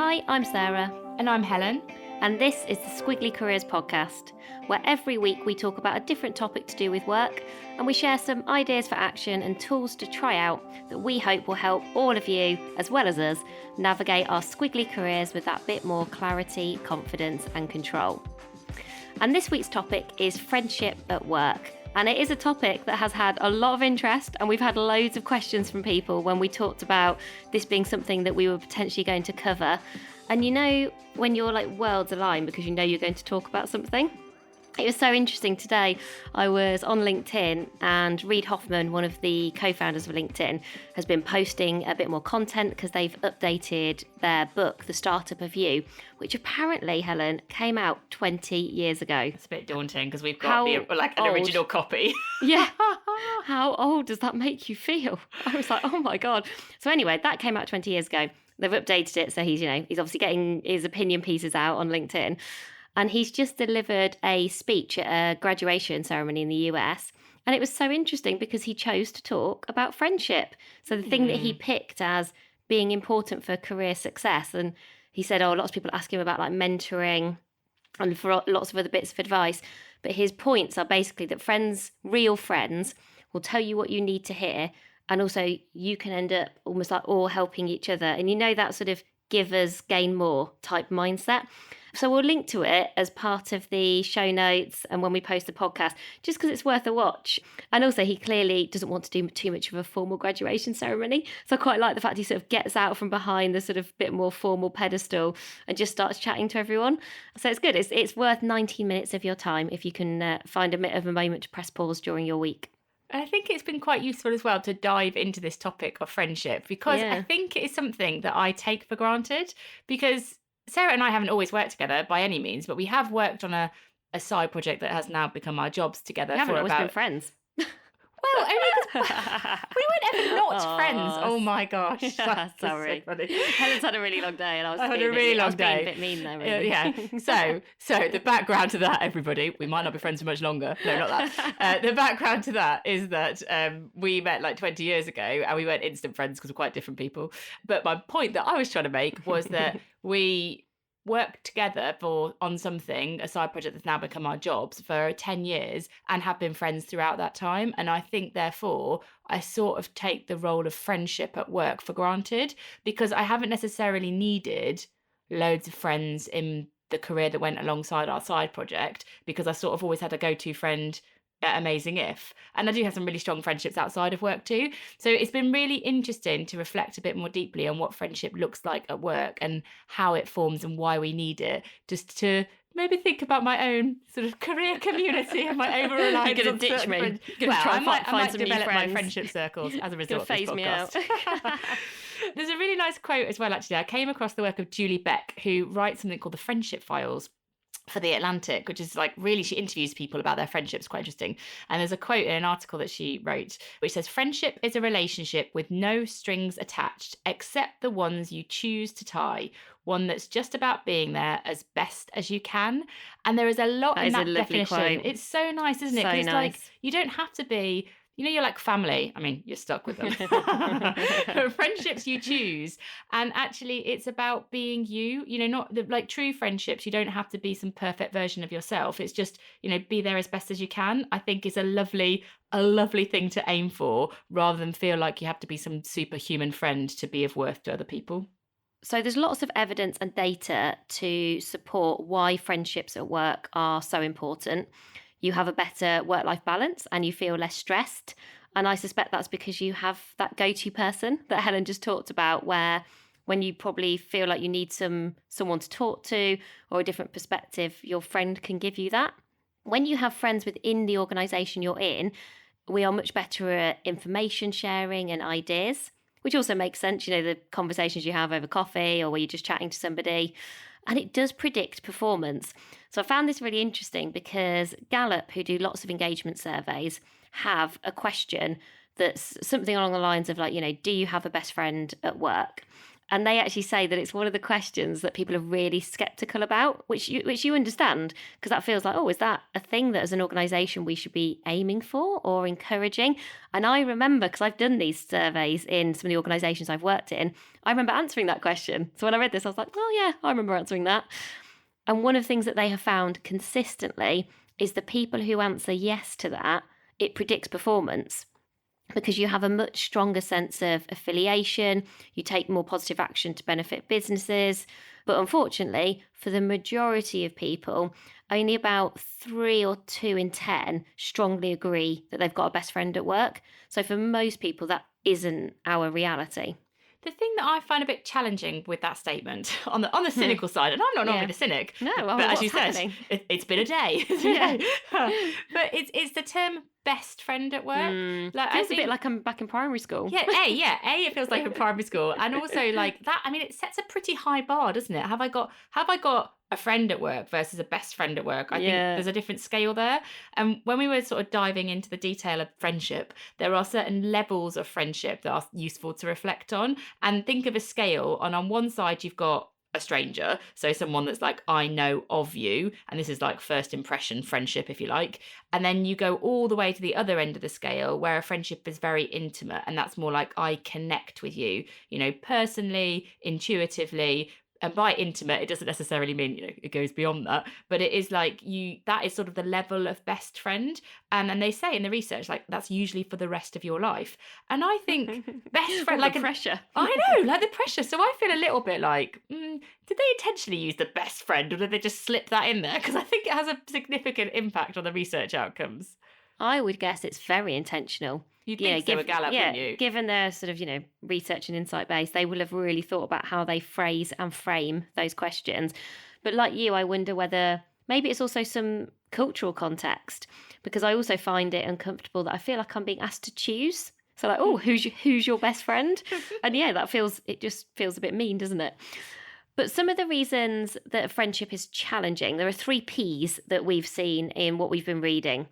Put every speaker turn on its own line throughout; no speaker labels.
Hi, I'm Sarah.
And I'm Helen.
And this is the Squiggly Careers podcast, where every week we talk about a different topic to do with work, and we share some ideas for action and tools to try out that we hope will help all of you, as well as us, navigate our squiggly careers with that bit more clarity, confidence and control. And this week's topic is friendship at work. And it is a topic that has had a lot of interest, and we've had loads of questions from people when we talked about this being something that we were potentially going to cover. And you know, when you're like worlds align because you know you're going to talk about something. It was so interesting today. I was on LinkedIn and Reid Hoffman, one of the co-founders of LinkedIn, has been posting a bit more content because they've updated their book, The Startup of You, which apparently, Helen, came out 20 years ago.
It's a bit daunting because we've got an original copy.
Yeah. How old does that make you feel? I was like, oh my God. So anyway, that came out 20 years ago. They've updated it. So he's obviously getting his opinion pieces out on LinkedIn. And he's just delivered a speech at a graduation ceremony in the US. And it was so interesting because he chose to talk about friendship. So the thing that he picked as being important for career success. And he said, lots of people ask him about like mentoring and for lots of other bits of advice. But his points are basically that friends, real friends, will tell you what you need to hear. And also you can end up almost like all helping each other. And you know that sort of givers gain more type mindset. So we'll link to it as part of the show notes and when we post the podcast, just because it's worth a watch. And also he clearly doesn't want to do too much of a formal graduation ceremony. So I quite like the fact he sort of gets out from behind the sort of bit more formal pedestal and just starts chatting to everyone. So it's good. It's worth 19 minutes of your time if you can find a bit of a moment to press pause during your week.
I think it's been quite useful as well to dive into this topic of friendship because I think it is something that I take for granted because Sarah and I haven't always worked together by any means, but we have worked on a side project that has now become our jobs together.
We haven't always been friends.
Well, only because we weren't ever not friends. Oh my gosh.
Yeah, sorry.
So funny.
Helen's had a really long day and I
had a really long day.
Being a bit mean there, really.
Yeah. So the background to that, everybody, we might not be friends for much longer. No, not that. The background to that is that we met like 20 years ago and we weren't instant friends because we're quite different people. But my point that I was trying to make was that we worked together on something, a side project that's now become our jobs, for 10 years and have been friends throughout that time. And I think, therefore, I sort of take the role of friendship at work for granted because I haven't necessarily needed loads of friends in the career that went alongside our side project because I sort of always had a go-to friend at Amazing If. And I do have some really strong friendships outside of work too. So it's been really interesting to reflect a bit more deeply on what friendship looks like at work and how it forms and why we need it, just to maybe think about my own sort of career community and my over-reliance.
You're going to ditch me.
I might develop my friendship circles as a result of this podcast.
Me out.
There's a really nice quote as well, actually. I came across the work of Julie Beck, who writes something called the Friendship Files for The Atlantic, which is like really, she interviews people about their friendships, quite interesting. And there's a quote in an article that she wrote, which says, "Friendship is a relationship with no strings attached, except the ones you choose to tie. One that's just about being there as best as you can." And there is a lot in that definition. Quote. It's so nice, isn't it?
So
it's
nice.
Like, you don't have to be, you're like family. I mean, you're stuck with them. Friendships you choose. And actually, it's about being you. Not like true friendships. You don't have to be some perfect version of yourself. It's just, be there as best as you can. I think is a lovely thing to aim for rather than feel like you have to be some superhuman friend to be of worth to other people.
So there's lots of evidence and data to support why friendships at work are so important. You have a better work-life balance and you feel less stressed. And I suspect that's because you have that go-to person that Helen just talked about, where when you probably feel like you need someone to talk to or a different perspective, your friend can give you that. When you have friends within the organisation you're in, we are much better at information sharing and ideas, which also makes sense, the conversations you have over coffee or where you're just chatting to somebody. And it does predict performance. So I found this really interesting because Gallup, who do lots of engagement surveys, have a question that's something along the lines of like, do you have a best friend at work? And they actually say that it's one of the questions that people are really skeptical about, which you understand, because that feels like, oh, is that a thing that as an organisation we should be aiming for or encouraging? And I remember, because I've done these surveys in some of the organisations I've worked in, I remember answering that question. So when I read this, I was like, oh yeah, I remember answering that. And one of the things that they have found consistently is the people who answer yes to that, it predicts performance, because you have a much stronger sense of affiliation, you take more positive action to benefit businesses. But unfortunately, for the majority of people, only about 3 or 2 in 10 strongly agree that they've got a best friend at work. So for most people, that isn't our reality.
The thing that I find a bit challenging with that statement on the
Hmm.
cynical side, and I'm not normally
Yeah.
the cynic,
No,
but
well,
as
what's
you said,
happening?
it's been a day.
Yeah.
But it's the term best friend at work. Like I
Feels a bit
think
like I'm back in primary school.
it feels like in primary school, and also like that. I mean, it sets a pretty high bar, doesn't it? Have I got a friend at work versus a best friend at work? I think
Yeah.
there's a different scale there. And when we were sort of diving into the detail of friendship, there are certain levels of friendship that are useful to reflect on. And think of a scale, and on one side you've got a stranger, so someone that's like, I know of you, and this is like first impression friendship, if you like. And then you go all the way to the other end of the scale where a friendship is very intimate, and that's more like, I connect with you, personally, intuitively. And by intimate, it doesn't necessarily mean it goes beyond that, but it is like that is sort of the level of best friend. And they say in the research, like, that's usually for the rest of your life. And I think best friend,
All
like
the pressure.
I know, like the pressure. So I feel a little bit like, did they intentionally use the best friend, or did they just slip that in there? Because I think it has a significant impact on the research outcomes.
I would guess it's very intentional.
You'd think so, a Gallup, wouldn't you?
Given their sort of, research and insight base, they will have really thought about how they phrase and frame those questions. But like you, I wonder whether maybe it's also some cultural context, because I also find it uncomfortable that I feel like I'm being asked to choose. So like, oh, who's your best friend? And yeah, it just feels a bit mean, doesn't it? But some of the reasons that a friendship is challenging, there are 3 P's that we've seen in what we've been reading.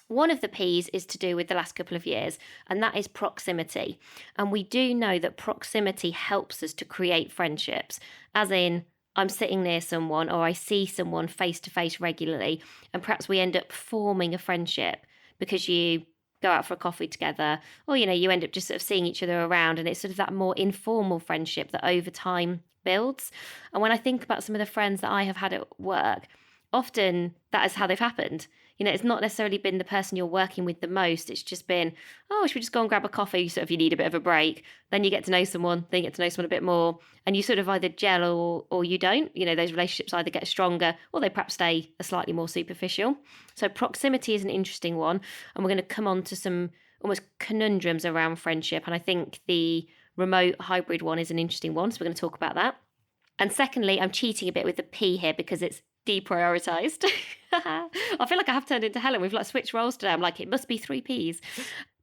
One of the P's is to do with the last couple of years, and that is proximity. And we do know that proximity helps us to create friendships, as in, I'm sitting near someone or I see someone face to face regularly, and perhaps we end up forming a friendship because you go out for a coffee together, or you end up just sort of seeing each other around, and it's sort of that more informal friendship that over time builds. And when I think about some of the friends that I have had at work, often that is how they've happened. It's not necessarily been the person you're working with the most. It's just been, oh, should we just go and grab a coffee? So if you need a bit of a break, then you get to know someone, then you get to know someone a bit more, and you sort of either gel or you don't. Those relationships either get stronger or they perhaps stay a slightly more superficial. So proximity is an interesting one. And we're going to come on to some almost conundrums around friendship. And I think the remote hybrid one is an interesting one. So we're going to talk about that. And secondly, I'm cheating a bit with the P here because it's deprioritized. I feel like I have turned into Helen. We've switched roles today. I'm like, it must be 3 Ps.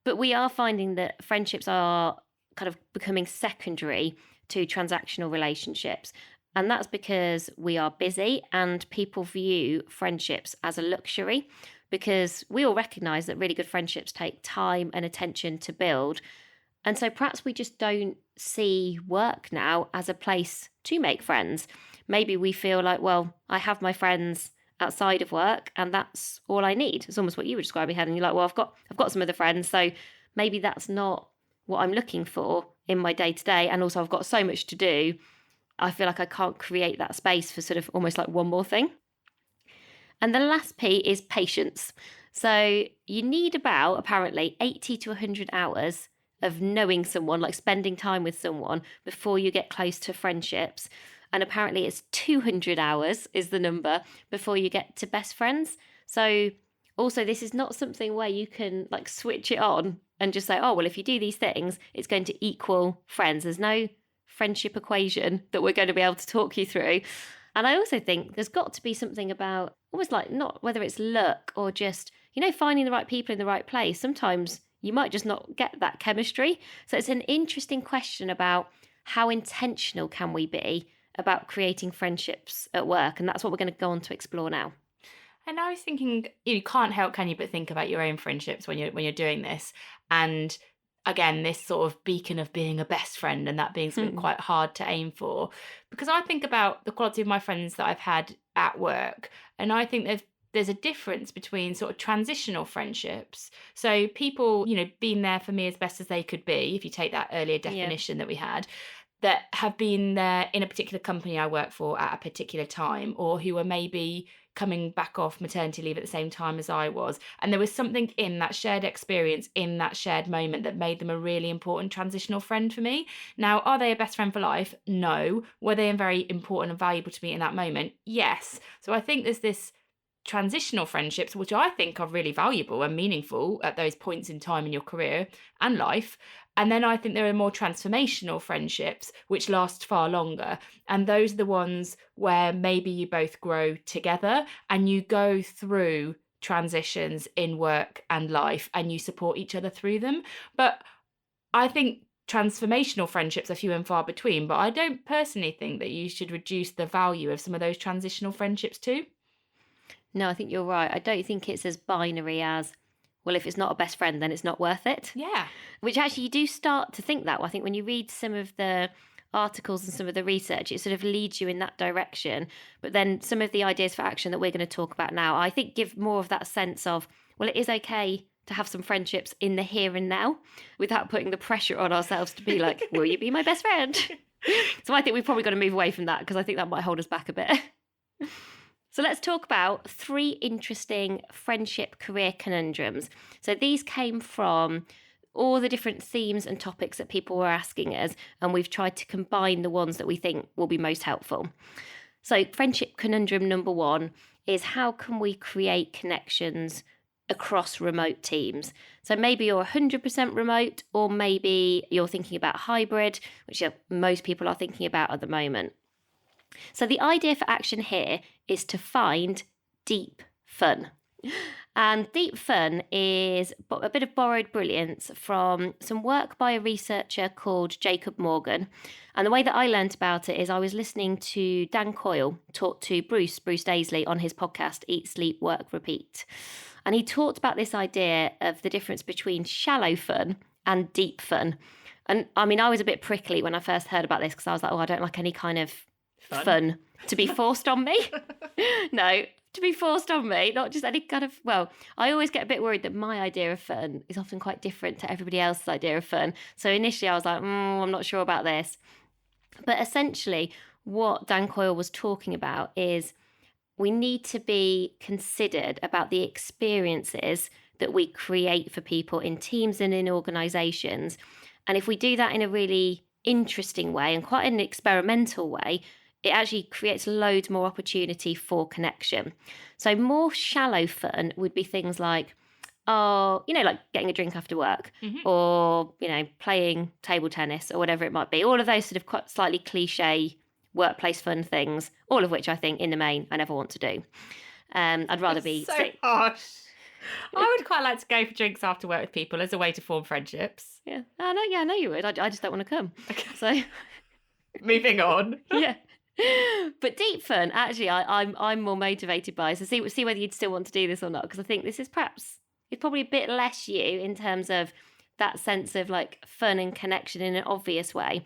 But we are finding that friendships are kind of becoming secondary to transactional relationships. And that's because we are busy and people view friendships as a luxury, because we all recognize that really good friendships take time and attention to build. And so perhaps we just don't see work now as a place to make friends. Maybe we feel like, well, I have my friends outside of work and that's all I need. It's almost what you were describing, Helen. You're like, well, I've got some other friends, so maybe that's not what I'm looking for in my day to day. And also I've got so much to do. I feel like I can't create that space for sort of almost like one more thing. And the last P is patience. So you need about, apparently, 80 to 100 hours of knowing someone, like spending time with someone before you get close to friendships. And apparently it's 200 hours is the number before you get to best friends. So also this is not something where you can switch it on and just say, oh, well, if you do these things, it's going to equal friends. There's no friendship equation that we're going to be able to talk you through. And I also think there's got to be something about almost like, not whether it's luck or just, finding the right people in the right place. Sometimes you might just not get that chemistry. So it's an interesting question about how intentional can we be about creating friendships at work. And that's what we're going to go on to explore now.
And I was thinking, you can't help, can you, but think about your own friendships when you're doing this. And again, this sort of beacon of being a best friend and that being something quite hard to aim for. Because I think about the quality of my friends that I've had at work, and I think there's a difference between sort of transitional friendships. So people, being there for me as best as they could be, if you take that earlier
Yeah.
definition that we had, that have been there in a particular company I work for at a particular time, or who are maybe coming back off maternity leave at the same time as I was. And there was something in that shared experience, in that shared moment, that made them a really important transitional friend for me. Now, are they a best friend for life? No. Were they very important and valuable to me in that moment? Yes. So I think there's this transitional friendships, which I think are really valuable and meaningful at those points in time in your career and life. And then I think there are more transformational friendships, which last far longer. And those are the ones where maybe you both grow together and you go through transitions in work and life and you support each other through them. But I think transformational friendships are few and far between. But I don't personally think that you should reduce the value of some of those transitional friendships too.
No, I think you're right. I don't think it's as binary as, well, if it's not a best friend, then it's not worth it.
Yeah.
Which actually you do start to think that. I think when you read some of the articles and some of the research, it sort of leads you in that direction. But then some of the ideas for action that we're going to talk about now, I think give more of that sense of, well, it is okay to have some friendships in the here and now without putting the pressure on ourselves to be like, will you be my best friend? So I think we've probably got to move away from that because I think that might hold us back a bit. So let's talk about 3 interesting friendship career conundrums. So these came from all the different themes and topics that people were asking us, and we've tried to combine the ones that we think will be most helpful. So friendship conundrum number 1 is, how can we create connections across remote teams? So maybe you're 100% remote, or maybe you're thinking about hybrid, which most people are thinking about at the moment. So the idea for action here is to find deep fun. And deep fun is a bit of borrowed brilliance from some work by a researcher called Jacob Morgan. And the way that I learnt about it is I was listening to Dan Coyle talk to Bruce Daisley on his podcast, Eat, Sleep, Work, Repeat. And he talked about this idea of the difference between shallow fun and deep fun. And I mean, I was a bit prickly when I first heard about this because I was like, oh, I don't like any kind of fun to be forced on me. No, to be forced on me, not just any kind of, well, I always get a bit worried that my idea of fun is often quite different to everybody else's idea of fun. So initially I was like, I'm not sure about this. But essentially what Dan Coyle was talking about is we need to be considered about the experiences that we create for people in teams and in organisations. And if we do that in a really interesting way and quite an experimental way, it actually creates loads more opportunity for connection. So more shallow fun would be things like, like getting a drink after work, or, playing table tennis or whatever it might be. All of those sort of quite slightly cliche workplace fun things, all of which I think in the main I never want to do. I'd rather be
so harsh. I would quite like to go for drinks after work with people as a way to form friendships.
Yeah, I know you would. I just don't want to come.
Okay.
So
moving on.
Yeah. But deep fun, actually, I'm more motivated by. So see whether you'd still want to do this or not, because I think this is it's probably a bit less you in terms of that sense of like fun and connection in an obvious way.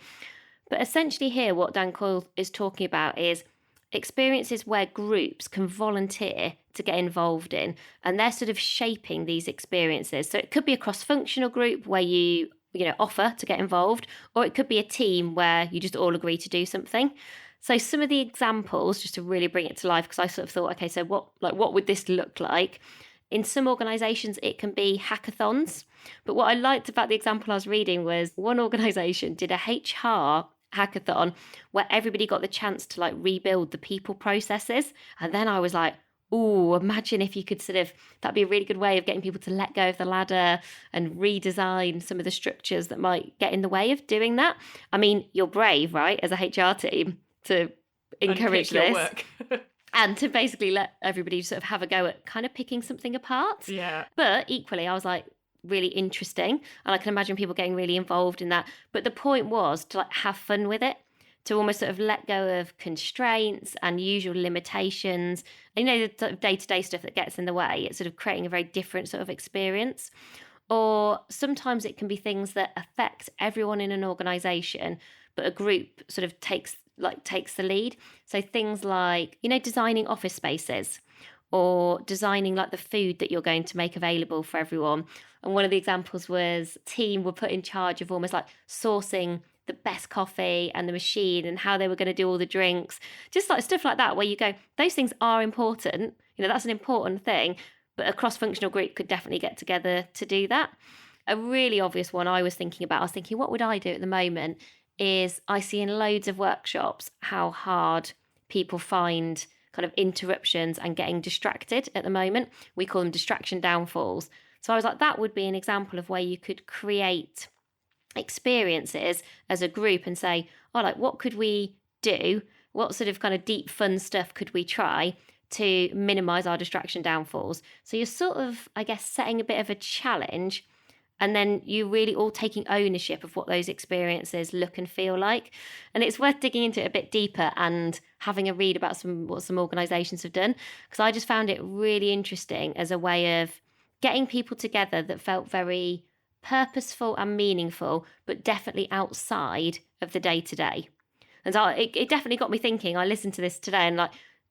But essentially here, what Dan Coyle is talking about is experiences where groups can volunteer to get involved in, and they're sort of shaping these experiences. So it could be a cross-functional group where you offer to get involved, or it could be a team where you just all agree to do something. So some of the examples, just to really bring it to life, because I sort of thought, okay, so what would this look like? In some organisations, it can be hackathons. But what I liked about the example I was reading was one organisation did a HR hackathon where everybody got the chance to like rebuild the people processes. And then I was like, oh, imagine if you could that'd be a really good way of getting people to let go of the ladder and redesign some of the structures that might get in the way of doing that. I mean, you're brave, right, as a HR team to encourage this
work.
and to basically let everybody sort of have a go at kind of picking something apart.
Yeah.
But equally, I was like, really interesting. And I can imagine people getting really involved in that. But the point was to like have fun with it, to almost sort of let go of constraints and usual limitations. And, the sort of day-to-day stuff that gets in the way. It's sort of creating a very different sort of experience. Or sometimes it can be things that affect everyone in an organization, but a group sort of takes the lead. So things like, designing office spaces or designing like the food that you're going to make available for everyone. And one of the examples was team were put in charge of almost like sourcing the best coffee and the machine and how they were going to do all the drinks, just like stuff like that, where you go, those things are important. That's an important thing, but a cross-functional group could definitely get together to do that. A really obvious one I was thinking, what would I do at the moment, is I see in loads of workshops how hard people find kind of interruptions and getting distracted at the moment. We call them distraction downfalls. So I was like, that would be an example of where you could create experiences as a group and say, like, what could we do? What sort of kind of deep fun stuff could we try to minimize our distraction downfalls? So you're sort of, I guess, setting a bit of a challenge, and then you really all taking ownership of what those experiences look and feel like. And it's worth digging into it a bit deeper and having a read about what some organizations have done, because I just found it really interesting as a way of getting people together that felt very purposeful and meaningful, but definitely outside of the day-to-day. And so it definitely got me thinking. I listened to this today and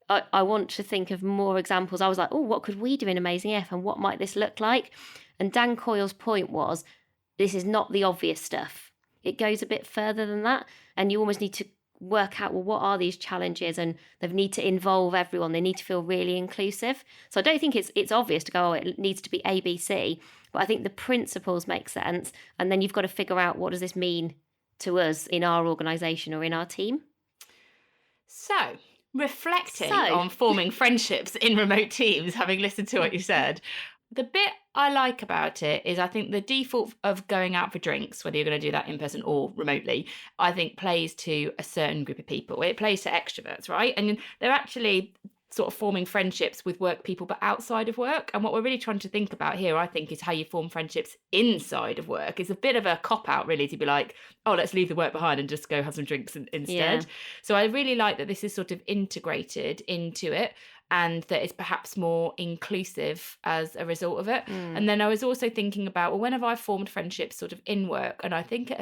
I want to think of more examples. I was like, what could we do in Amazing If, and what might this look like? And Dan Coyle's point was, this is not the obvious stuff. It goes a bit further than that. And you almost need to work out, what are these challenges? And they need to involve everyone. They need to feel really inclusive. So I don't think it's obvious to go, it needs to be ABC. But I think the principles make sense. And then you've got to figure out, what does this mean to us in our organisation or in our team?
So, reflecting on forming friendships in remote teams, having listened to what you said, the bit I like about it is I think the default of going out for drinks, whether you're going to do that in person or remotely, I think plays to a certain group of people. It plays to extroverts, right? And they're actually sort of forming friendships with work people, but outside of work. And what we're really trying to think about here, I think, is how you form friendships inside of work. It's a bit of a cop-out, really, to be like, let's leave the work behind and just go have some drinks instead. Yeah. So I really like that this is sort of integrated into it, and that it's perhaps more inclusive as a result of it. And then I was also thinking about, when have I formed friendships sort of in work? And I think it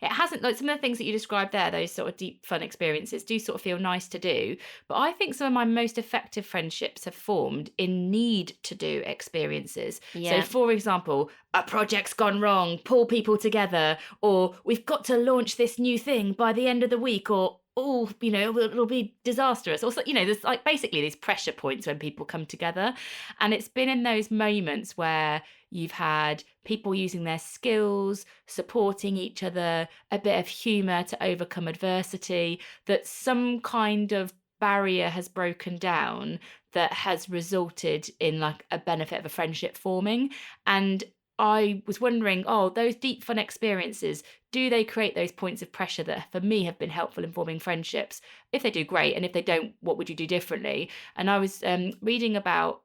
hasn't, like some of the things that you described there, those sort of deep fun experiences do sort of feel nice to do. But I think some of my most effective friendships have formed in need to do experiences. Yeah. So for example, a project's gone wrong, pull people together, or we've got to launch this new thing by the end of the week, or it'll be disastrous. Also, there's like basically these pressure points when people come together. And it's been in those moments where you've had people using their skills, supporting each other, a bit of humour to overcome adversity, that some kind of barrier has broken down that has resulted in like a benefit of a friendship forming. And I was wondering, those deep fun experiences, do they create those points of pressure that for me have been helpful in forming friendships? If they do, great. And if they don't, what would you do differently? And I was reading about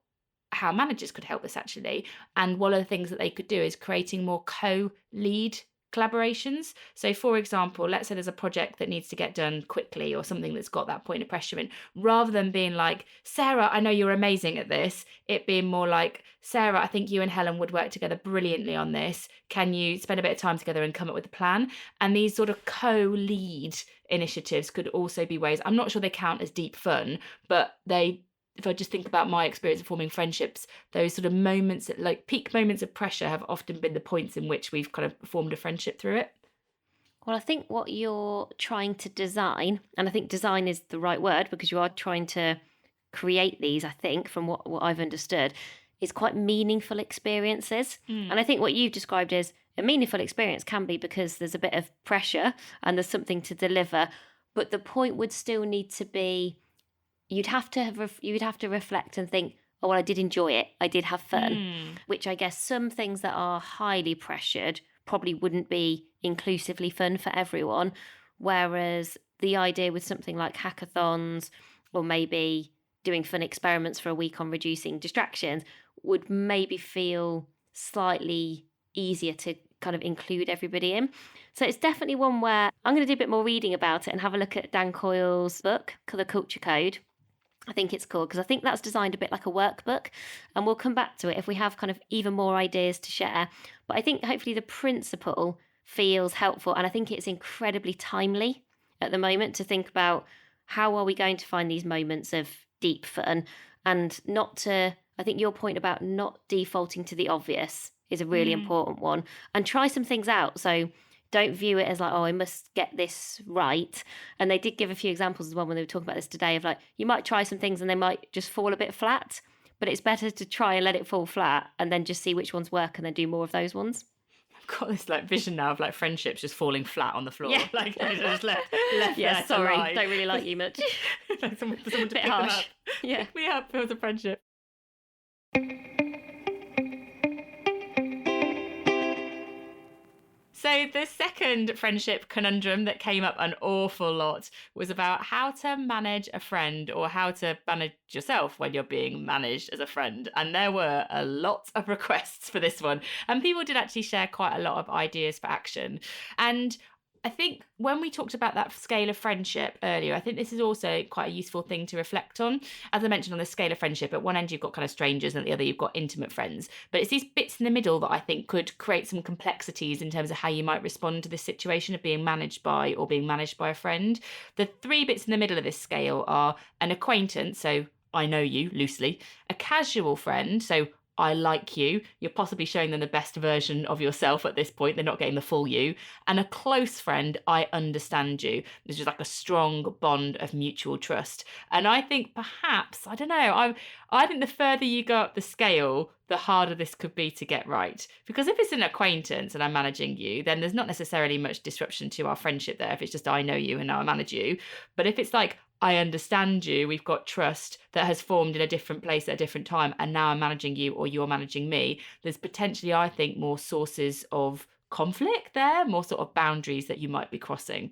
how managers could help this actually. And one of the things that they could do is creating more co-lead collaborations. So for example, let's say there's a project that needs to get done quickly or something that's got that point of pressure in, rather than being like, Sarah, I know you're amazing at this, it being more like, Sarah, I think you and Helen would work together brilliantly on this. Can you spend a bit of time together and come up with a plan? And these sort of co-lead initiatives could also be ways, I'm not sure they count as deep fun, but if I just think about my experience of forming friendships, those sort of moments, like peak moments of pressure, have often been the points in which we've kind of formed a friendship through it.
Well, I think what you're trying to design, and I think design is the right word because you are trying to create these, I think, from what I've understood, is quite meaningful experiences. And I think what you've described as a meaningful experience can be because there's a bit of pressure and there's something to deliver. But the point would still need to be, you'd have to reflect and think, I did enjoy it. I did have fun, which I guess some things that are highly pressured probably wouldn't be inclusively fun for everyone. Whereas the idea with something like hackathons, or maybe doing fun experiments for a week on reducing distractions, would maybe feel slightly easier to kind of include everybody in. So it's definitely one where I'm going to do a bit more reading about it and have a look at Dan Coyle's book, The Culture Code. I think it's cool because I think that's designed a bit like a workbook, and we'll come back to it if we have kind of even more ideas to share. But I think hopefully the principle feels helpful, and I think it's incredibly timely at the moment to think about how are we going to find these moments of deep fun and not to. I think your point about not defaulting to the obvious is a really
Mm.
important one, and try some things out. So don't view it as like, oh, I must get this right. And they did give a few examples as well when they were talking about this today of like, you might try some things and they might just fall a bit flat, but it's better to try and let it fall flat and then just see which ones work and then do more of those ones.
I've got this like vision now of like friendships just falling flat on the floor.
Yeah.
Like they're just left
Yeah,
there to
sorry,
lie.
don't really like you much.
Like someone to pick
Bit
them up.
harsh. Yeah.
Pick me up, build a friendship. So the second friendship conundrum that came up an awful lot was about how to manage a friend or how to manage yourself when you're being managed as a friend. And there were a lot of requests for this one. And people did actually share quite a lot of ideas for action. And I think when we talked about that scale of friendship earlier, I think this is also quite a useful thing to reflect on. As I mentioned, on the scale of friendship, at one end you've got kind of strangers and at the other you've got intimate friends. But it's these bits in the middle that I think could create some complexities in terms of how you might respond to this situation of being managed by or being managed by a friend. The three bits in the middle of this scale are an acquaintance, so I know you loosely, a casual friend, so I like you. You're possibly showing them the best version of yourself at this point. They're not getting the full you. And a close friend, I understand you. There's just like a strong bond of mutual trust. And I think perhaps, I don't know, I think the further you go up the scale, the harder this could be to get right. Because if it's an acquaintance and I'm managing you, then there's not necessarily much disruption to our friendship there if it's just I know you and now I manage you. But if it's like, I understand you, we've got trust that has formed in a different place at a different time, and now I'm managing you or you're managing me, there's potentially, I think, more sources of conflict there, more sort of boundaries that you might be crossing.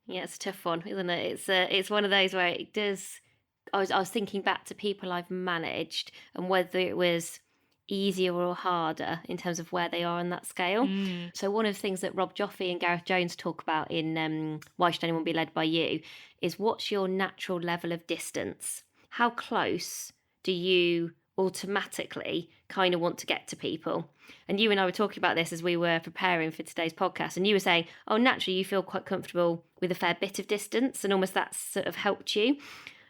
Yeah, it's a tough one, isn't it? It's one of those where it does. I was thinking back to people I've managed and whether it was easier or harder in terms of where they are on that scale.
Mm.
So one of the things that Rob Joffe and Gareth Jones talk about in Why Should Anyone Be Led by You is what's your natural level of distance? How close do you automatically kind of want to get to people? And you and I were talking about this as we were preparing for today's podcast, and you were saying, oh, naturally you feel quite comfortable with a fair bit of distance and almost that's sort of helped you.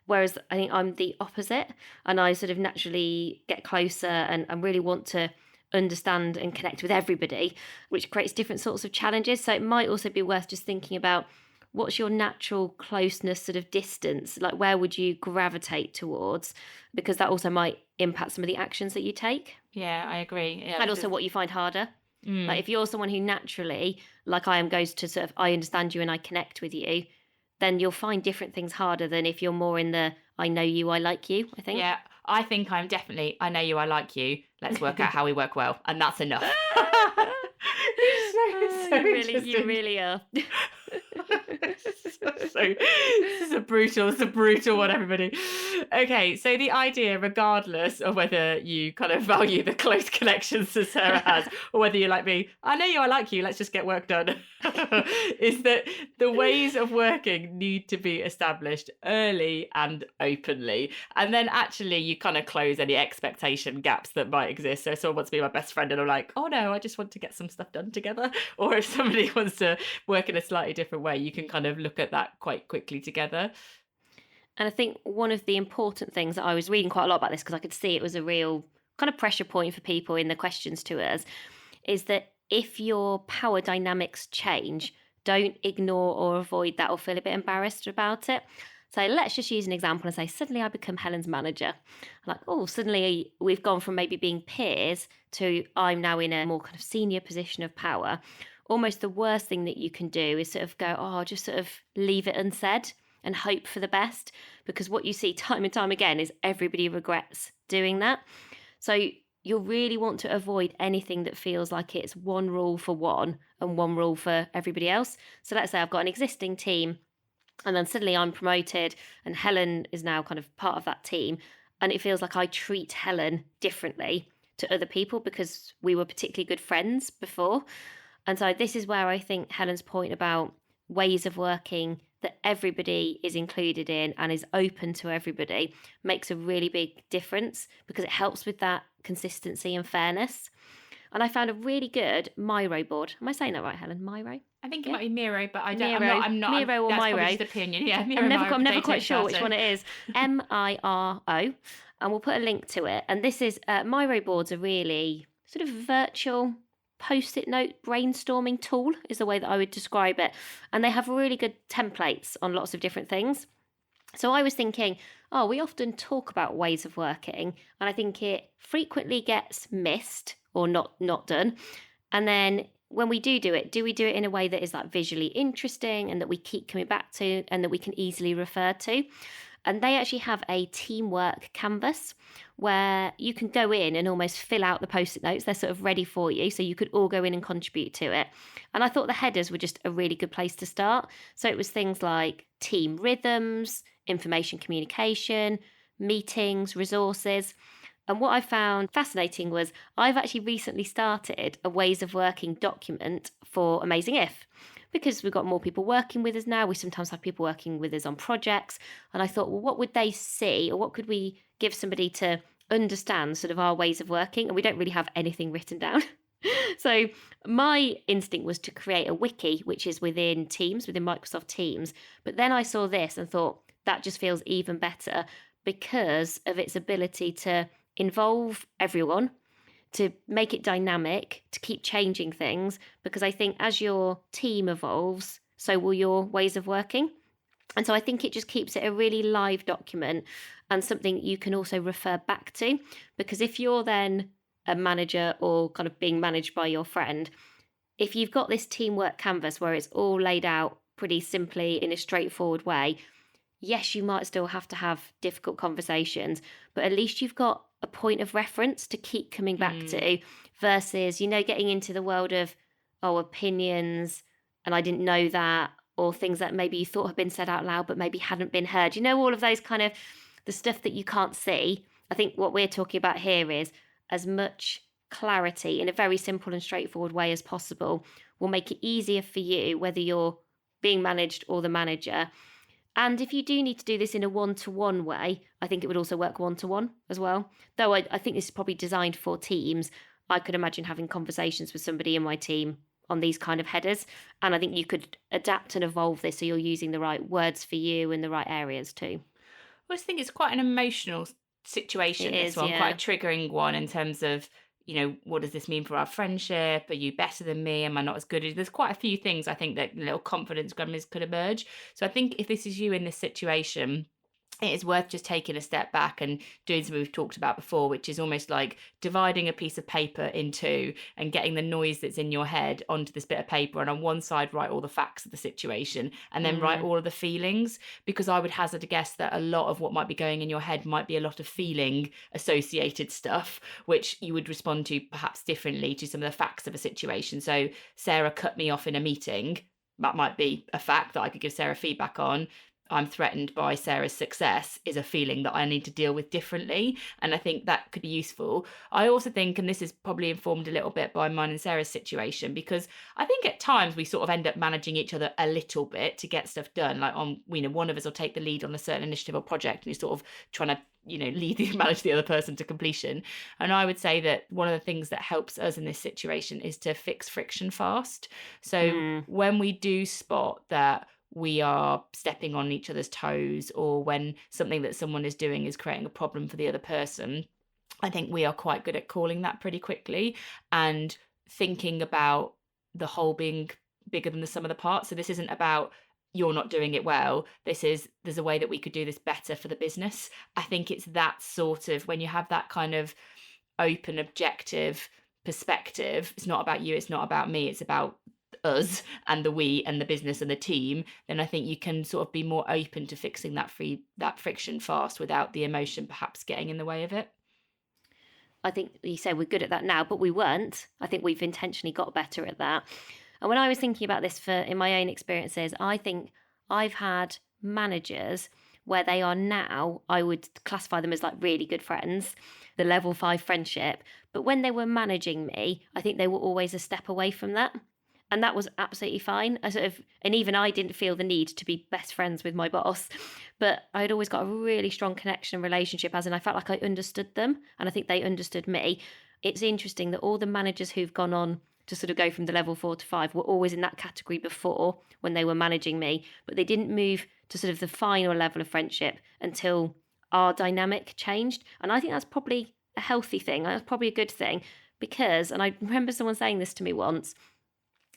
Whereas I think I'm the opposite, and I sort of naturally get closer and really want to understand and connect with everybody, which creates different sorts of challenges. So it might also be worth just thinking about what's your natural closeness sort of distance, like where would you gravitate towards, because that also might impact some of the actions that you take.
Yeah, I agree. Yeah,
And also what you find harder. Like if you're someone who naturally, like I am, goes to sort of I understand you and I connect with you, then you'll find different things harder than if you're more in the I know you, I like you, I think.
Yeah, I think I'm definitely, I know you, I like you. Let's work out how we work well. And that's enough.
You really are.
So this is a brutal one, everybody. Okay, so the idea, regardless of whether you kind of value the close connections that Sarah has, or whether you're like me, I know you, I like you, let's just get work done, is that the ways of working need to be established early and openly. And then actually you kind of close any expectation gaps that might exist. So if someone wants to be my best friend and I'm like, oh no, I just want to get some stuff done together. Or if somebody wants to work in a slightly different way, you can kind of look at that quite quickly together.
And I think one of the important things that I was reading quite a lot about this because I could see it was a real kind of pressure point for people in the questions to us is that if your power dynamics change, don't ignore or avoid that or feel a bit embarrassed about it. So let's just use an example and say, suddenly I become Helen's manager. Like, oh, suddenly we've gone from maybe being peers to I'm now in a more kind of senior position of power. Almost the worst thing that you can do is sort of go, oh, just sort of leave it unsaid and hope for the best. Because what you see time and time again is everybody regrets doing that. So you'll really want to avoid anything that feels like it's one rule for one and one rule for everybody else. So let's say I've got an existing team and then suddenly I'm promoted and Helen is now kind of part of that team. And it feels like I treat Helen differently to other people because we were particularly good friends before. And so this is where I think Helen's point about ways of working that everybody is included in and is open to everybody makes a really big difference because it helps with that consistency and fairness. And I found a really good Miro board. Am I saying that right, Helen? Miro?
I think it
Yeah.
might be Miro, but I don't.
Miro, Miro or
That's probably
Miro.
just opinion. Yeah, Miro,
I'm never,
Miro,
I'm never
potato,
quite sure which
tomato.
one it is. Miro, and we'll put a link to it. And this is Miro boards are really sort of virtual post-it note brainstorming tool is the way that I would describe it. And they have really good templates on lots of different things. So I was thinking, oh, we often talk about ways of working, and I think it frequently gets missed or not done. And then when we do it, do we do it in a way that is like visually interesting and that we keep coming back to and that we can easily refer to? And they actually have a teamwork canvas where you can go in and almost fill out the post-it notes. They're sort of ready for you, so you could all go in and contribute to it. And I thought the headers were just a really good place to start. So it was things like team rhythms, information communication, meetings, resources. And what I found fascinating was I've actually recently started a ways of working document for Amazing If, because we've got more people working with us now. We sometimes have people working with us on projects. And I thought, well, what would they see, or what could we give somebody to understand sort of our ways of working? And we don't really have anything written down. So my instinct was to create a wiki, which is within Teams, within Microsoft Teams. But then I saw this and thought that just feels even better because of its ability to involve everyone, to make it dynamic, to keep changing things, because I think as your team evolves, so will your ways of working. And so I think it just keeps it a really live document and something you can also refer back to. Because if you're then a manager or kind of being managed by your friend, if you've got this teamwork canvas where it's all laid out pretty simply in a straightforward way, yes, you might still have to have difficult conversations, but at least you've got a point of reference to keep coming back to versus, getting into the world of, opinions, and I didn't know that, or things that maybe you thought had been said out loud, but maybe hadn't been heard. All of those kind of the stuff that you can't see. I think what we're talking about here is as much clarity in a very simple and straightforward way as possible will make it easier for you, whether you're being managed or the manager. And if you do need to do this in a one-to-one way, I think it would also work one-to-one as well. Though I think this is probably designed for teams. I could imagine having conversations with somebody in my team on these kind of headers. And I think you could adapt and evolve this so you're using the right words for you in the right areas too.
I just think it's quite an emotional situation, this one, quite a triggering one in terms of, what does this mean for our friendship? Are you better than me? Am I not as good as you? There's quite a few things I think that little confidence gremlins could emerge. So I think if this is you in this situation, it is worth just taking a step back and doing something we've talked about before, which is almost like dividing a piece of paper in two and getting the noise that's in your head onto this bit of paper. And on one side, write all the facts of the situation and then write all of the feelings, because I would hazard a guess that a lot of what might be going in your head might be a lot of feeling associated stuff, which you would respond to perhaps differently to some of the facts of a situation. So Sarah cut me off in a meeting. That might be a fact that I could give Sarah feedback on. I'm threatened by Sarah's success is a feeling that I need to deal with differently. And I think that could be useful. I also think, and this is probably informed a little bit by mine and Sarah's situation, because I think at times we sort of end up managing each other a little bit to get stuff done. Like one of us will take the lead on a certain initiative or project and you're sort of trying to manage the other person to completion. And I would say that one of the things that helps us in this situation is to fix friction fast. So when we do spot that we are stepping on each other's toes, or when something that someone is doing is creating a problem for the other person, I think we are quite good at calling that pretty quickly and thinking about the whole being bigger than the sum of the parts. So this isn't about you're not doing it well. There's a way that we could do this better for the business. I think it's that sort of, when you have that kind of open, objective perspective, it's not about you, it's not about me, it's about us and the we and the business and the team, then I think you can sort of be more open to fixing that friction fast without the emotion perhaps getting in the way of it.
I think you say we're good at that now, but we weren't. I think we've intentionally got better at that. And when I was thinking about this in my own experiences, I think I've had managers where they are now, I would classify them as like really good friends, the level 5 friendship. But when they were managing me, I think they were always a step away from that. And that was absolutely fine. And even I didn't feel the need to be best friends with my boss, but I'd always got a really strong connection and relationship, as in I felt like I understood them and I think they understood me. It's interesting that all the managers who've gone on to sort of go from the level 4 to 5 were always in that category before when they were managing me, but they didn't move to sort of the final level of friendship until our dynamic changed. And I think that's probably a healthy thing. That's probably a good thing because, and I remember someone saying this to me once,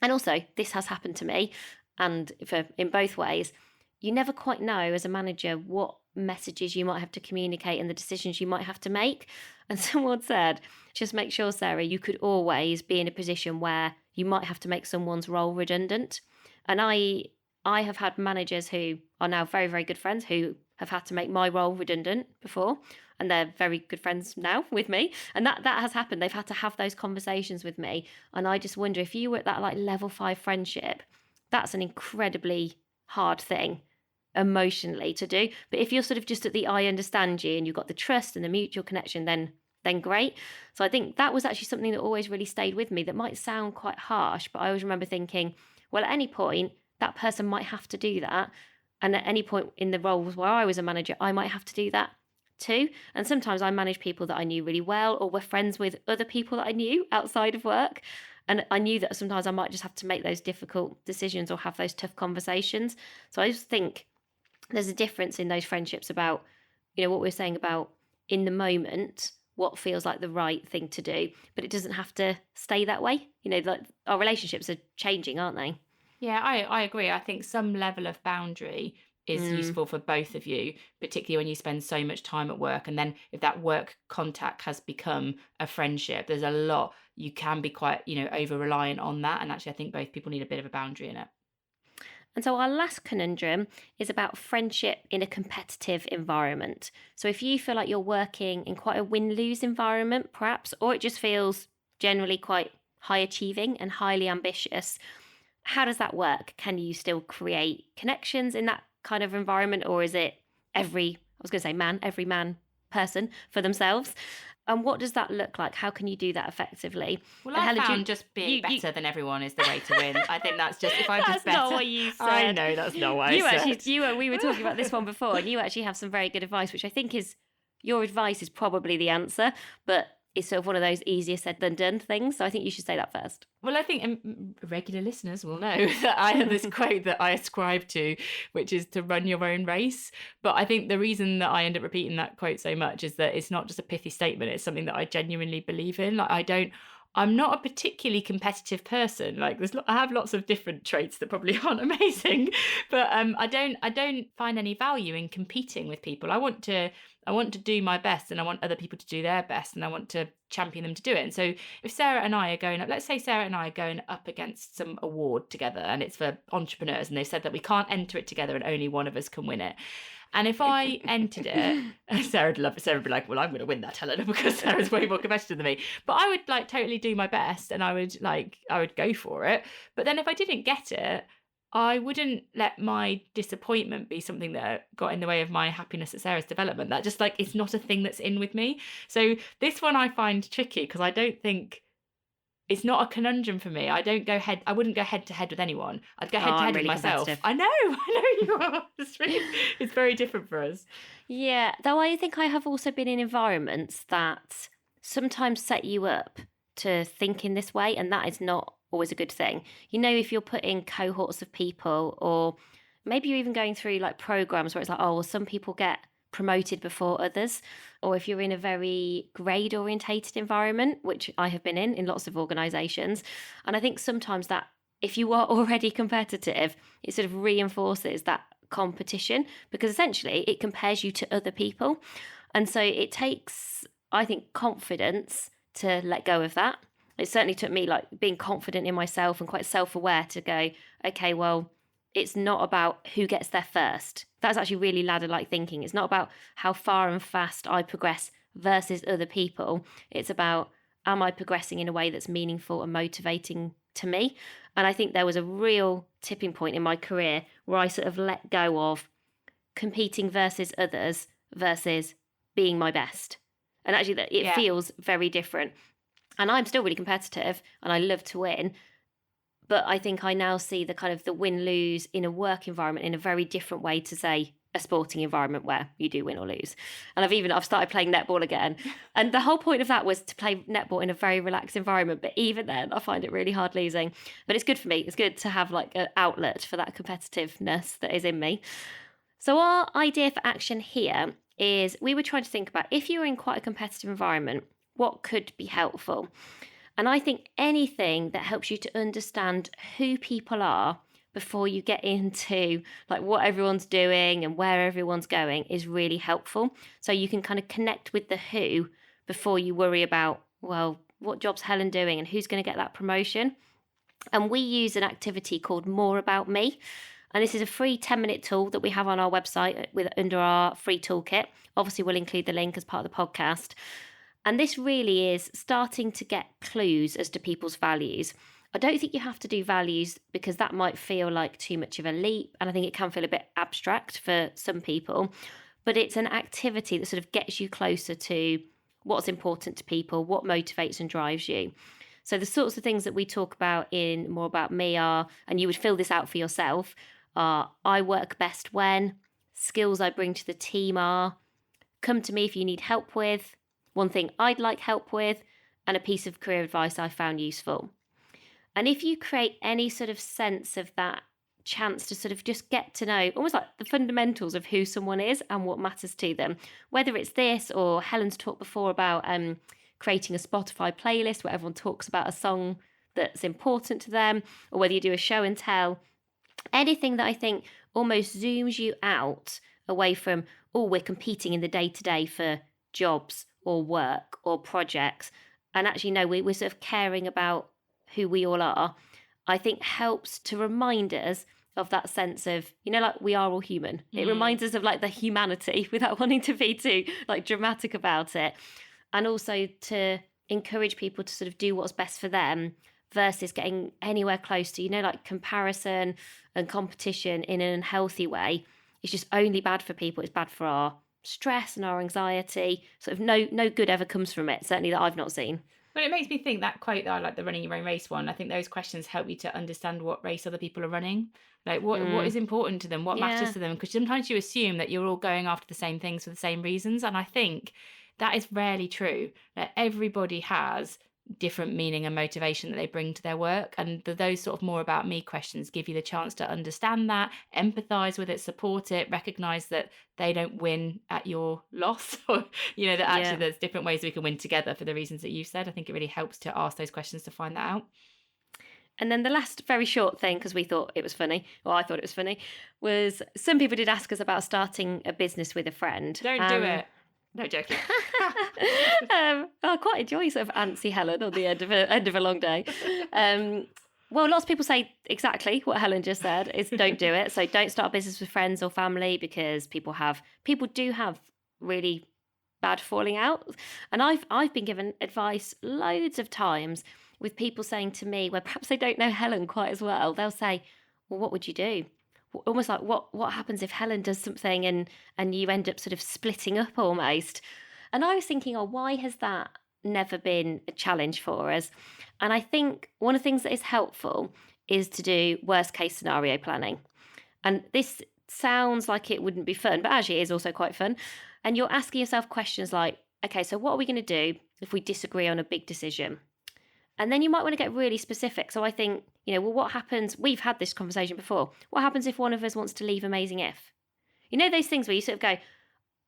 and also this has happened to me, and in both ways, you never quite know as a manager what messages you might have to communicate and the decisions you might have to make. And someone said, just make sure, Sarah, you could always be in a position where you might have to make someone's role redundant. And I have had managers who are now very, very good friends who have had to make my role redundant before, and they're very good friends now with me. And that has happened. They've had to have those conversations with me. And I just wonder, if you were at that like level 5 friendship, that's an incredibly hard thing emotionally to do. But if you're sort of just at the I understand you and you've got the trust and the mutual connection, then great. So I think that was actually something that always really stayed with me. That might sound quite harsh, but I always remember thinking, well, at any point that person might have to do that, and at any point in the roles where I was a manager, I might have to do that too. And sometimes I managed people that I knew really well or were friends with other people that I knew outside of work. And I knew that sometimes I might just have to make those difficult decisions or have those tough conversations. So I just think there's a difference in those friendships about, what we're saying about in the moment, what feels like the right thing to do, but it doesn't have to stay that way. Like our relationships are changing, aren't they?
Yeah, I agree. I think some level of boundary is useful for both of you, particularly when you spend so much time at work. And then if that work contact has become a friendship, there's a lot, you can be quite, over reliant on that. And actually, I think both people need a bit of a boundary in it.
And so our last conundrum is about friendship in a competitive environment. So if you feel like you're working in quite a win-lose environment, perhaps, or it just feels generally quite high achieving and highly ambitious, how does that work? Can you still create connections in that kind of environment, or is it every man person for themselves? And what does that look like? How can you do that effectively?
Well, I found just being better than everyone is the way to win. I think that's just, if I'm just better.
That's not what you said.
I know, that's not what I said.
We were talking about this one before, and you actually have some very good advice, which I think is, your advice is probably the answer, but it's sort of one of those easier said than done things. So I think you should say that first.
Well, I think regular listeners will know that I have this quote that I ascribe to, which is to run your own race. But I think the reason that I end up repeating that quote so much is that it's not just a pithy statement. It's something that I genuinely believe in. Like, I'm not a particularly competitive person. Like, I have lots of different traits that probably aren't amazing, but I don't find any value in competing with people. I want to do my best, and I want other people to do their best, and I want to champion them to do it. And so if Sarah and I are going up, let's say Sarah and I are going up against some award together, and it's for entrepreneurs, and they've said that we can't enter it together and only one of us can win it. And if I entered it, Sarah would be like, well, I'm going to win that, Helena, because Sarah's way more competitive than me. But I would totally do my best, and I would go for it. But then if I didn't get it, I wouldn't let my disappointment be something that got in the way of my happiness at Sarah's development. That just it's not a thing that's in with me. So this one I find tricky because I don't think, it's not a conundrum for me. I wouldn't go head to head with anyone. I'd go head to head with myself. I know you are. It's very different for us.
Yeah, though I think I have also been in environments that sometimes set you up to think in this way, and that is not always a good thing. If you're putting cohorts of people, or maybe you're even going through programs where it's some people get promoted before others, or if you're in a very grade orientated environment, which I have been in lots of organizations. And I think sometimes that if you are already competitive, it sort of reinforces that competition, because essentially it compares you to other people. And so it takes, I think, confidence to let go of that. It certainly took me being confident in myself and quite self-aware to go, okay, well, it's not about who gets there first. That's actually really ladder-like thinking. It's not about how far and fast I progress versus other people. It's about, am I progressing in a way that's meaningful and motivating to me? And I think there was a real tipping point in my career where I sort of let go of competing versus others versus being my best. And actually it feels very different. And I'm still really competitive and I love to win. But I think I now see the kind of the win-lose in a work environment in a very different way to, say, a sporting environment where you do win or lose. And I've started playing netball again. And the whole point of that was to play netball in a very relaxed environment. But even then, I find it really hard losing. But it's good for me. It's good to have like an outlet for that competitiveness that is in me. So our idea for action here is we were trying to think about, if you were in quite a competitive environment, what could be helpful? And I think anything that helps you to understand who people are before you get into like what everyone's doing and where everyone's going is really helpful. So you can kind of connect with the who before you worry about, well, what job's Helen doing and who's going to get that promotion? And we use an activity called More About Me. And this is a free 10-minute tool that we have on our website under our free toolkit. Obviously, we'll include the link as part of the podcast. And this really is starting to get clues as to people's values. I don't think you have to do values because that might feel like too much of a leap. And I think it can feel a bit abstract for some people. But it's an activity that sort of gets you closer to what's important to people, what motivates and drives you. So the sorts of things that we talk about in More About Me are, and you would fill this out for yourself, are I work best when, skills I bring to the team are, come to me if you need help with, one thing I'd like help with, and a piece of career advice I found useful. And if you create any sort of sense of that chance to sort of just get to know almost like the fundamentals of who someone is and what matters to them, whether it's this or Helen's talked before about creating a Spotify playlist where everyone talks about a song that's important to them, or whether you do a show and tell, anything that I think almost zooms you out away from, oh, we're competing in the day-to-day for jobs or work or projects, and actually no, we're sort of caring about who we all are, I think helps to remind us of that sense of, like we are all human. It reminds us of like the humanity without wanting to be too like dramatic about it. And also to encourage people to sort of do what's best for them versus getting anywhere close to, like comparison and competition in an unhealthy way. It's just only bad for people. It's bad for our stress and our anxiety. Sort of no good ever comes from it, certainly that I've not seen.
Well, it makes me think that quote that I like, the running your own race one. I think those questions help you to understand what race other people are running. Like what is important to them, what matters to them. Because sometimes you assume that you're all going after the same things for the same reasons. And I think that is rarely true. Like everybody has different meaning and motivation that they bring to their work, and those sort of More About Me questions give you the chance to understand that, empathize with it, support it, recognize that they don't win at your loss, or that actually there's different ways we can win together for the reasons that you said. I think it really helps to ask those questions to find that out.
And then the last very short thing, because we thought it was funny, or I thought it was funny, was some people did ask us about starting a business with a friend.
Don't do it. No, joking.
I quite enjoy sort of antsy Helen on the end of a long day. Well, lots of people say exactly what Helen just said, is don't do it. So don't start a business with friends or family, because people do have really bad falling out. And I've been given advice loads of times with people saying to me, where perhaps they don't know Helen quite as well, they'll say, well, what would you do? Almost like what happens if Helen does something and you end up sort of splitting up almost. And I was thinking, why has that never been a challenge for us? And I think one of the things that is helpful is to do worst case scenario planning. And this sounds like it wouldn't be fun, but actually it is also quite fun. And you're asking yourself questions like, okay, so what are we going to do if we disagree on a big decision? And then you might want to get really specific. So I think, well, what happens? We've had this conversation before. What happens if one of us wants to leave Amazing If? Those things where you sort of go,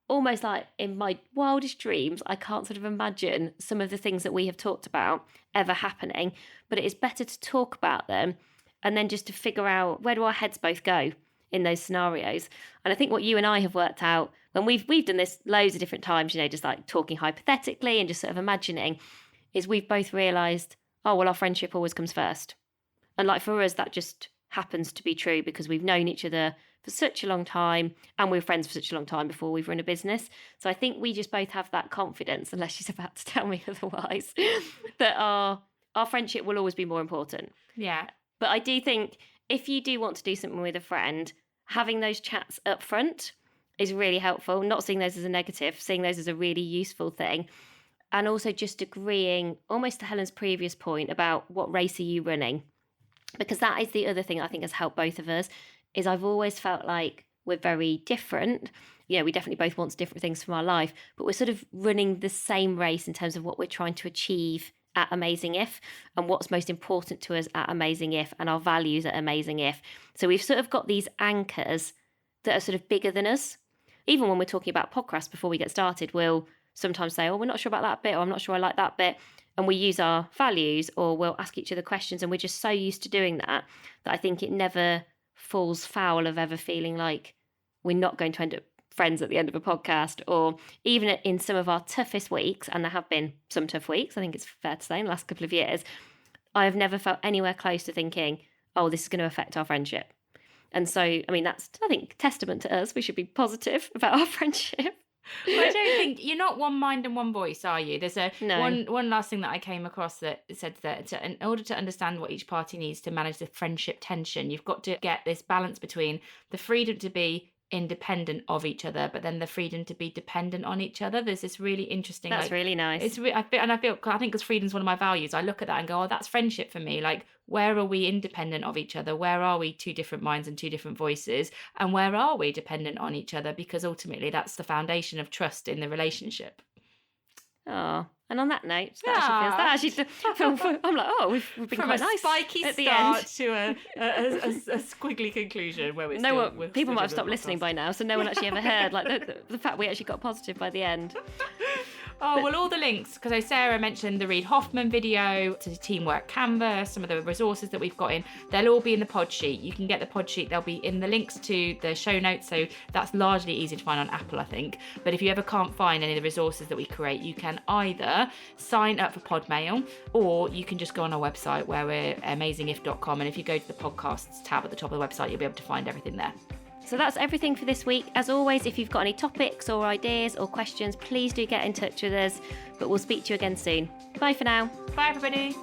almost like in my wildest dreams, I can't sort of imagine some of the things that we have talked about ever happening. But it is better to talk about them and then just to figure out, where do our heads both go in those scenarios? And I think what you and I have worked out, when we've done this loads of different times, just like talking hypothetically and just sort of imagining, is we've both realised, our friendship always comes first. And like for us, that just happens to be true because we've known each other for such a long time and we were friends for such a long time before we've run a business. So I think we just both have that confidence, unless she's about to tell me otherwise, that our friendship will always be more important.
Yeah.
But I do think if you do want to do something with a friend, having those chats up front is really helpful. Not seeing those as a negative, seeing those as a really useful thing. And also just agreeing, almost to Helen's previous point about what race are you running? Because that is the other thing I think has helped both of us, is I've always felt like we're very different. We definitely both want different things from our life, but we're sort of running the same race in terms of what we're trying to achieve at Amazing If and what's most important to us at Amazing If and our values at Amazing If. So we've sort of got these anchors that are sort of bigger than us. Even when we're talking about podcasts before we get started, we'll sometimes say, oh, we're not sure about that bit, or I'm not sure I like that bit. And we use our values, or we'll ask each other questions. And we're just so used to doing that I think it never falls foul of ever feeling like we're not going to end up friends at the end of a podcast. Or even in some of our toughest weeks, and there have been some tough weeks, I think it's fair to say, in the last couple of years, I have never felt anywhere close to thinking, oh, this is going to affect our friendship. And so, I mean, that's, I think, testament to us. We should be positive about our friendship.
Well, I don't think you're not one mind and one voice, are you? There's one last thing that I came across that said that in order to understand what each party needs to manage the friendship tension, you've got to get this balance between the freedom to be independent of each other, but then the freedom to be dependent on each other. There's this really interesting.
That's really nice.
I think because freedom's one of my values. I look at that and go, oh, that's friendship for me. Like, where are we independent of each other? Where are we two different minds and two different voices? And where are we dependent on each other? Because ultimately, that's the foundation of trust in the relationship.
Oh, and on that note, that actually feels. I'm like, oh, we've been
from
quite
a
nice
spiky
at the
start
end.
to a squiggly conclusion where we're
people might have stopped listening by now, so no one actually ever heard like the fact we actually got positive by the end.
Oh, well, all the links, because Sarah mentioned the Reid Hoffman video, to the Teamwork Canvas, some of the resources that we've got in, they'll all be in the pod sheet. You can get the pod sheet, they'll be in the links to the show notes, so that's largely easy to find on Apple, I think. But if you ever can't find any of the resources that we create, you can either sign up for Podmail, or you can just go on our website where we're amazingif.com, and if you go to the podcasts tab at the top of the website, you'll be able to find everything there.
So that's everything for this week. As always, if you've got any topics or ideas or questions, please do get in touch with us. But we'll speak to you again soon. Bye for now.
Bye, everybody.